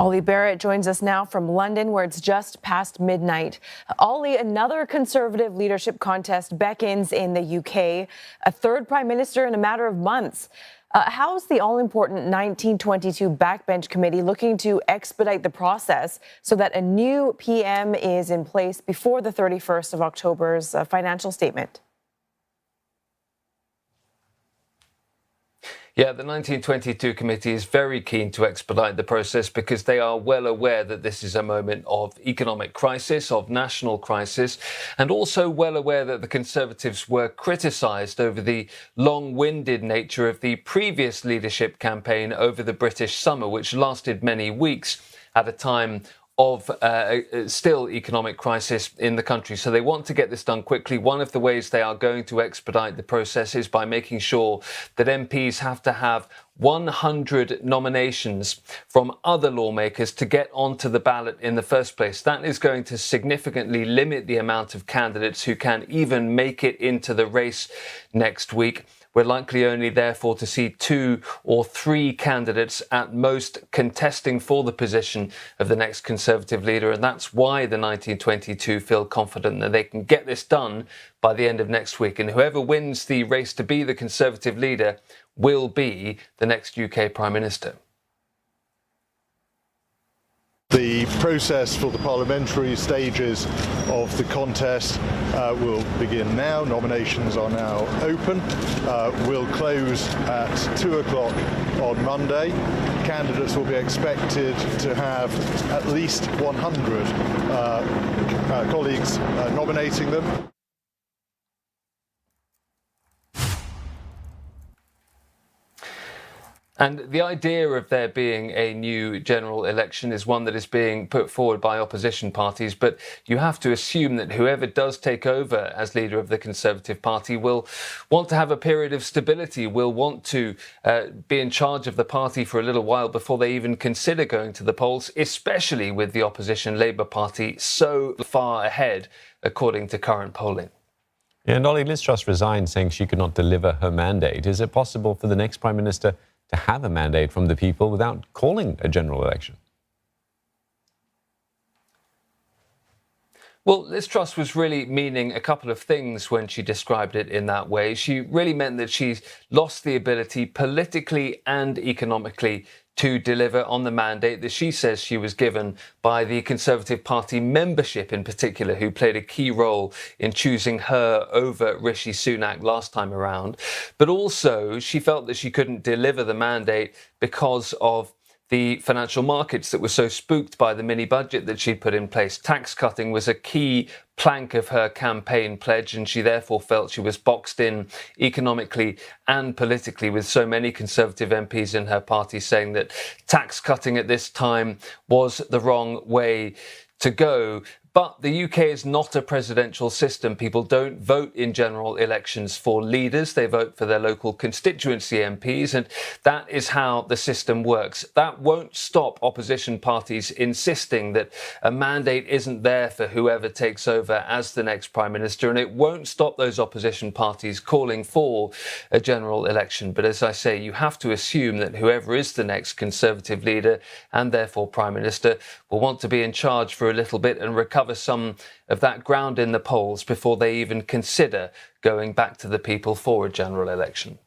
Olly Barratt joins us now from London, where it's just past midnight. Olly, another Conservative leadership contest beckons in the UK, a third Prime Minister in a matter of months. How's the all-important 1922 backbench committee looking to expedite the process so that a new PM is in place before the 31st of October's financial statement? Yeah, the 1922 committee is very keen to expedite the process because they are well aware that this is a moment of economic crisis, of national crisis, and also well aware that the Conservatives were criticised over the long-winded nature of the previous leadership campaign over the British summer, which lasted many weeks at a time of still economic crisis in the country. So they want to get this done quickly. One of the ways they are going to expedite the process is by making sure that MPs have to have 100 nominations from other lawmakers to get onto the ballot in the first place. That is going to significantly limit the amount of candidates who can even make it into the race next week. We're likely only, therefore, to see 2 or 3 candidates at most contesting for the position of the next Conservative leader. And that's why the 1922 feel confident that they can get this done by the end of next week. And whoever wins the race to be the Conservative leader will be the next UK Prime Minister. The process for the parliamentary stages of the contest will begin now. Nominations are now open. Will close at 2 o'clock on Monday. Candidates will be expected to have at least 100 colleagues nominating them. And the idea of there being a new general election is one that is being put forward by opposition parties, but you have to assume that whoever does take over as leader of the Conservative Party will want to have a period of stability, will want to be in charge of the party for a little while before they even consider going to the polls, especially with the opposition Labour Party so far ahead, according to current polling. And Olly, Liz Truss resigned, saying she could not deliver her mandate. Is it possible for the next Prime Minister to have a mandate from the people without calling a general election? Well, Liz Truss was really meaning a couple of things when she described it in that way. She really meant that she's lost the ability politically and economically to deliver on the mandate that she says she was given by the Conservative Party membership in particular, who played a key role in choosing her over Rishi Sunak last time around. But also she felt that she couldn't deliver the mandate because of the financial markets that were so spooked by the mini budget that she'd put in place. Tax cutting was a key plank of her campaign pledge, and she therefore felt she was boxed in economically and politically, with so many Conservative MPs in her party saying that tax cutting at this time was the wrong way to go. But the UK is not a presidential system. People don't vote in general elections for leaders. They vote for their local constituency MPs, and that is how the system works. That won't stop opposition parties insisting that a mandate isn't there for whoever takes over as the next Prime Minister, and it won't stop those opposition parties calling for a general election. But as I say, you have to assume that whoever is the next Conservative leader and therefore Prime Minister will want to be in charge for a little bit and recover some of that ground in the polls before they even consider going back to the people for a general election.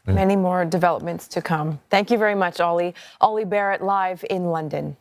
Many more developments to come. Thank you very much, Olly. Olly Barratt live in London.